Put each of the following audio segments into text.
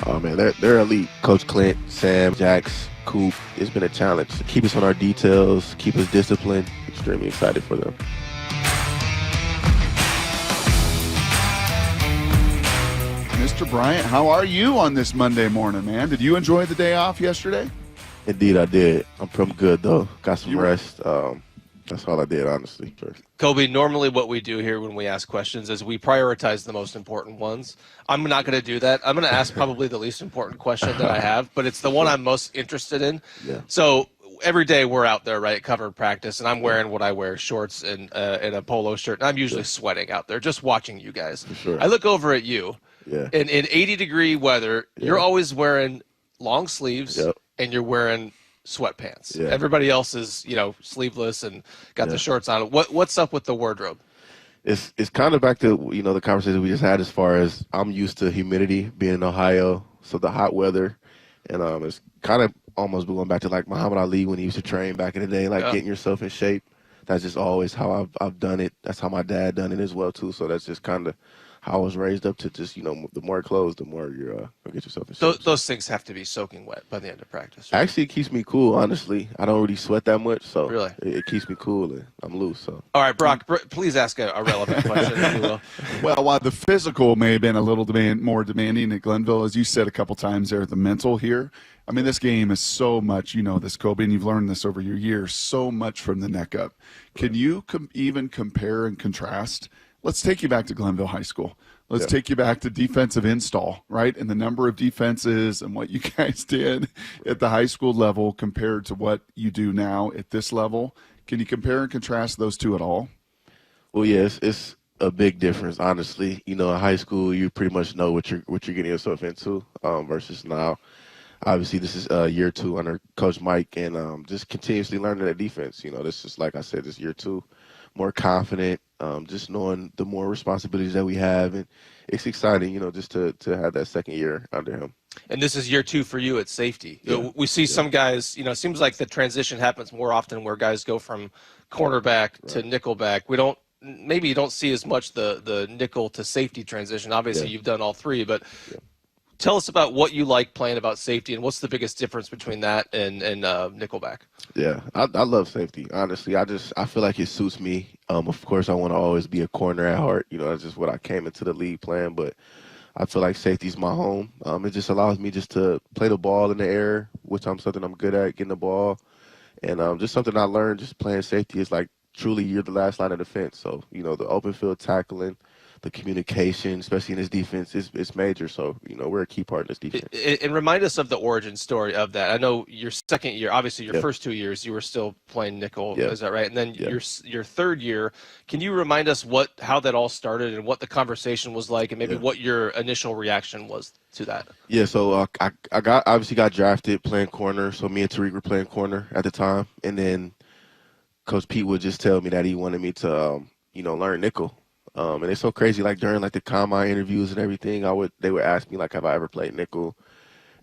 Oh man, they're elite. Coach Klint, Sam, Jax, Coop. It's been a challenge to keep us on our details, keep us disciplined. Extremely excited for them. Mr. Bryant, how are you on this Monday morning, man? Did you enjoy the day off yesterday? Indeed, I did. I'm good though. Got some rest. That's all I did, honestly. Sure. Coby, normally what we do here when we ask questions is we prioritize the most important ones. I'm not going to do that. I'm going to ask probably the least important question that I have, but it's the one I'm most interested in. Yeah. So every day we're out there, right, covering practice, and I'm wearing what I wear, shorts and a polo shirt, and I'm usually sweating out there just watching you guys. For sure. I look over at you, Yeah. in 80-degree weather, you're always wearing long sleeves, and you're wearing sweatpants. Yeah. Everybody else is, sleeveless and got the shorts on. What's up with the wardrobe? It's kind of back to, the conversation we just had as far as I'm used to humidity being in Ohio, so the hot weather. And it's kind of almost going back to like Muhammad Ali when he used to train back in the day, like getting yourself in shape. That's just always how I've done it. That's how my dad done it as well, too. So that's just kind of how I was raised up to just, the more clothes, the more you're get yourself in shape. Those things have to be soaking wet by the end of practice. Right? Actually, it keeps me cool, honestly. I don't really sweat that much, so really? it keeps me cool and I'm loose. So. All right, Brock, please ask a relevant question, if you will. Well, while the physical may have been a little more demanding at Glenville, as you said a couple times there, the mental here. I mean, this game is so much, this, Coby, and you've learned this over your years, so much from the neck up. Can you even compare and contrast? Let's take you back to Glenville High School. Let's take you back to defensive install, right? And the number of defenses and what you guys did at the high school level compared to what you do now at this level. Can you compare and contrast those two at all? Well, yes, it's a big difference, honestly. In high school, you pretty much know what you're getting yourself into versus now. Obviously, this is year 2 under Coach Mike, and just continuously learning that defense. This is, like I said, this year 2, more confident, just knowing the more responsibilities that we have, and it's exciting, just to have that second year under him. And this is year 2 for you at safety. We see some guys, it seems like the transition happens more often where guys go from cornerback to nickelback. Maybe you don't see as much the nickel to safety transition. Obviously, you've done all 3, but tell us about what you like playing about safety and what's the biggest difference between that and nickelback. Yeah, I love safety, honestly. I feel like it suits me. Of course, I want to always be a corner at heart. That's just what I came into the league playing, but I feel like safety's my home. It just allows me just to play the ball in the air, which something I'm good at, getting the ball. And just something I learned just playing safety is like truly you're the last line of defense. So, the open field tackling, the communication, especially in this defense, is major. So, we're a key part in this defense. And remind us of the origin story of that. I know your second year, obviously your first 2 years, you were still playing nickel. Is that right? And then your third year, can you remind us how that all started and what the conversation was like and maybe what your initial reaction was to that? Yeah, so I obviously got drafted playing corner. So me and Tariq were playing corner at the time. And then Coach Pete would just tell me that he wanted me to, learn nickel. And it's so crazy, like during like the combine interviews and everything, they would ask me like, have I ever played nickel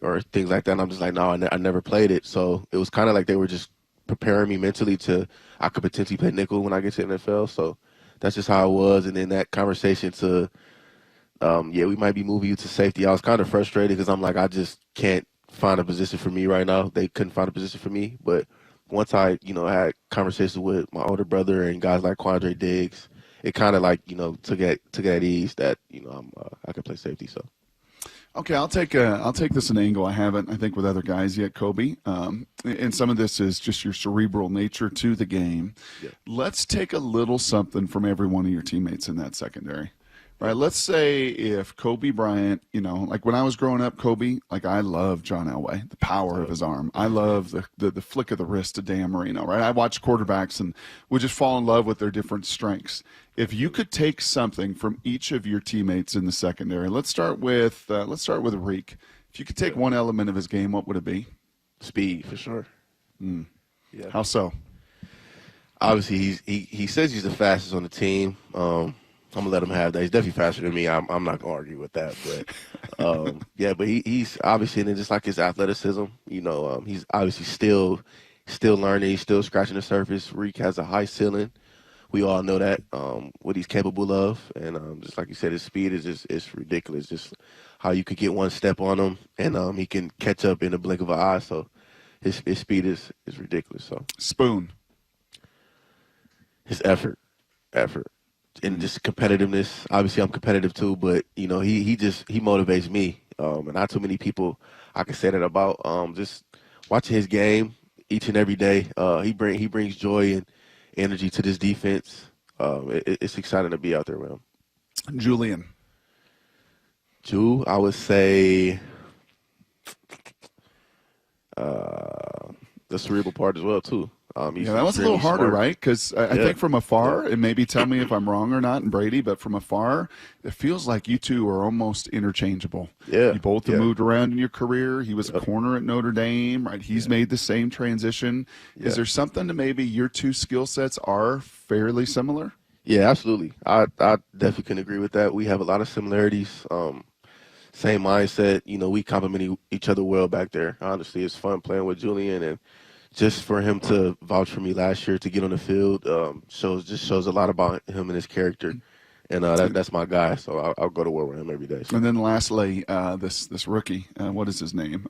or things like that? And I'm just like, no, I never played it. So it was kind of like they were just preparing me mentally I could potentially play nickel when I get to the NFL. So that's just how it was. And then that conversation to, we might be moving you to safety. I was kind of frustrated because I'm like, I just can't find a position for me right now. They couldn't find a position for me. But once I, had conversations with my older brother and guys like Quandre Diggs, it kind of like, took at ease that, I could play safety. So. Okay, I'll take this an angle I haven't, I think, with other guys yet, Coby. And some of this is just your cerebral nature to the game. Yeah. Let's take a little something from every one of your teammates in that secondary. Right, let's say if Coby Bryant, like when I was growing up, Coby, like I love John Elway, the power of his arm. I love the flick of the wrist to Dan Marino, right? I watch quarterbacks and would just fall in love with their different strengths. If you could take something from each of your teammates in the secondary, let's start with Reek. If you could take one element of his game, what would it be? Speed, for sure. Yeah. How so? Obviously, he says he's the fastest on the team. I'm gonna let him have that. He's definitely faster than me. I'm not gonna argue with that. But but he's obviously, and then just like his athleticism, he's obviously still learning. He's still scratching the surface. Reek has a high ceiling, we all know that what he's capable of, and just like you said, his speed is just it's ridiculous. Just how you could get one step on him, and he can catch up in the blink of an eye. So his speed is ridiculous. So Spoon. his effort, and just competitiveness. Obviously, I'm competitive too, but he motivates me, and not too many people I can say that about. Just watching his game each and every day, he brings joy and energy to this defense. It's exciting to be out there with him. Julian. I would say the cerebral part as well too. That was a little harder, right? Because I think from afar, and maybe tell me if I'm wrong or not, and Brady, but from afar, it feels like you two are almost interchangeable. Yeah. You both have moved around in your career. He was a corner at Notre Dame, right? He's made the same transition. Yeah. Is there something to maybe your two skill sets are fairly similar? Yeah, absolutely. I definitely can agree with that. We have a lot of similarities. Same mindset. We complement each other well back there. Honestly, it's fun playing with Julian, and just for him to vouch for me last year to get on the field shows a lot about him and his character, and that's my guy. So I'll go to war with him every day. So. And then lastly, this rookie, what is his name?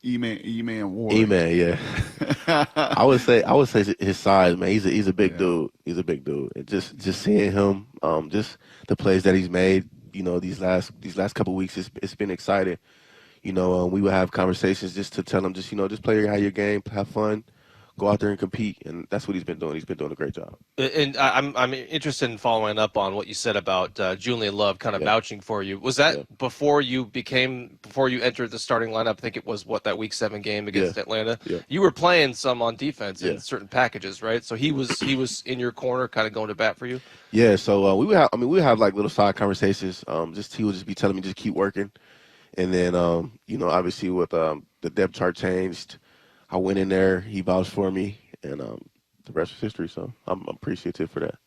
E-Man Ward. E-Man, yeah. I would say his size, man. He's a big dude. He's a big dude, and just seeing him, just the plays that he's made. These last couple of weeks, it's been exciting. We would have conversations just to tell him, just play your game, have fun, go out there and compete, and that's what he's been doing. He's been doing a great job. And I'm interested in following up on what you said about Julian Love kind of vouching for you. Was that before you entered the starting lineup? I think it was that Week 7 game against Atlanta. Yeah. You were playing some on defense in certain packages, right? So he was in your corner, kind of going to bat for you. Yeah. So we would have like little side conversations. He would just be telling me just keep working. And then, obviously with the depth chart changed, I went in there, he vouched for me, and the rest is history. So I'm appreciative for that.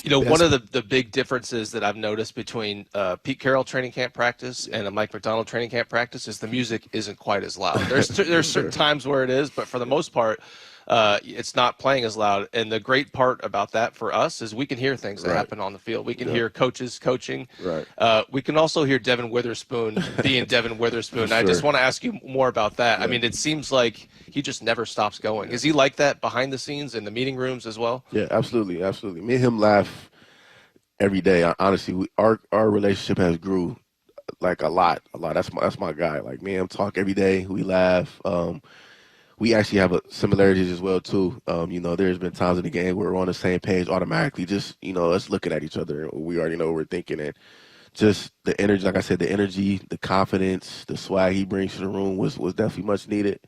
One of the big differences that I've noticed between Pete Carroll training camp practice and a Mike Macdonald training camp practice is the music isn't quite as loud. There's certain times where it is, but for the most part, it's not playing as loud. And the great part about that for us is we can hear things that happen on the field. We can hear coaches coaching. Right. We can also hear Devin Witherspoon being Devin Witherspoon. Sure. I just want to ask you more about that. Yeah. I mean, it seems like he just never stops going. Is he like that behind the scenes in the meeting rooms as well? Yeah, absolutely. Absolutely. Me and him laugh every day. Honestly, our relationship has grew like a lot. That's my guy. Like me and him talk every day. We laugh. We actually have similarities as well too. There's been times in the game where we're on the same page automatically. Just us looking at each other, we already know what we're thinking, and just the energy. Like I said, the energy, the confidence, the swag he brings to the room was definitely much needed,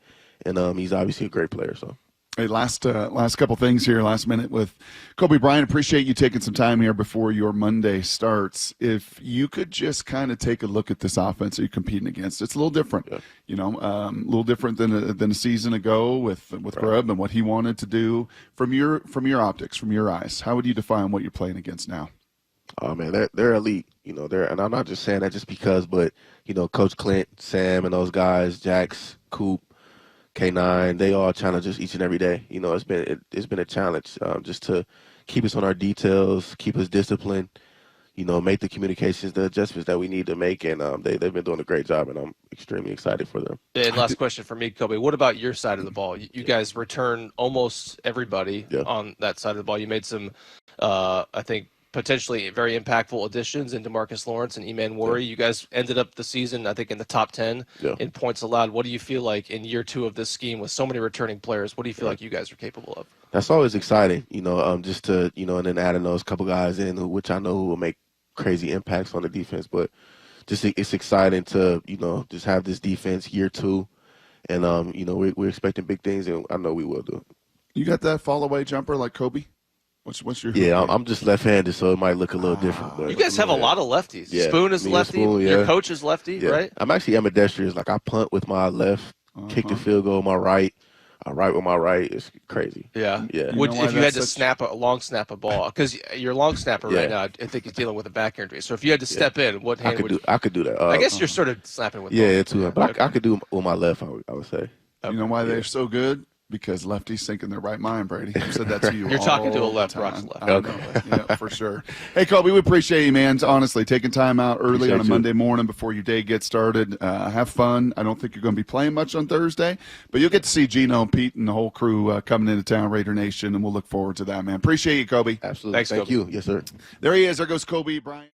and he's obviously a great player. So. Hey, last couple things here, last minute with Coby Bryant. Appreciate you taking some time here before your Monday starts. If you could just kind of take a look at this offense that you're competing against, it's a little different. Yeah. A little different than a season ago with Grubb and what he wanted to do. From your optics, from your eyes, how would you define what you're playing against now? Oh man, they're elite. And I'm not just saying that just because, but Coach Klint, Sam, and those guys, Jax, Coop, K9, they all challenge us each and every day. It's been a challenge just to keep us on our details, keep us disciplined, make the communications, the adjustments that we need to make, and they've been doing a great job, and I'm extremely excited for them. And last question for me, Coby. What about your side of the ball? You guys return almost everybody on that side of the ball. You made some, I think, potentially very impactful additions into Marcus Lawrence and Eman Ward. You guys ended up the season, I think, in the top 10 in points allowed. What do you feel like in year 2 of this scheme with so many returning players? What do you feel like you guys are capable of? That's always exciting, just to, and then adding those couple guys in, which I know who will make crazy impacts on the defense. But just it's exciting to, just have this defense year 2. And, we're expecting big things, and I know we will do it. You got that fall-away jumper like Kobe? What's your I'm just left-handed, so it might look a little different. But you guys have a lot of lefties. Yeah. Spoon is lefty. Spoon, Your coach is lefty, right? I'm actually ambidextrous. Like I punt with my left, kick the field goal with my right. I write with my right. It's crazy. Yeah. If you had to long snap a ball, because your long snapper right now, I think, is dealing with a back injury. So if you had to step in, what hand I could do that. I guess you're sort of snapping with both. Too. But I could do it with my left. I would say. You know why they're so good? because lefties think in their right mind, Brady. I've said that to you. You're talking to a all the left, time. Brock's left. I know it. Yeah, for sure. Hey, Coby, we appreciate you, man. Honestly, taking time out early Appreciate on a you. Monday morning before your day gets started. Have fun. I don't think you're going to be playing much on Thursday, but you'll get to see Gino and Pete and the whole crew coming into town, Raider Nation, and we'll look forward to that, man. Appreciate you, Coby. Absolutely. Thanks, Thank Coby. you. Yes, sir. There he is. There goes Coby Bryant.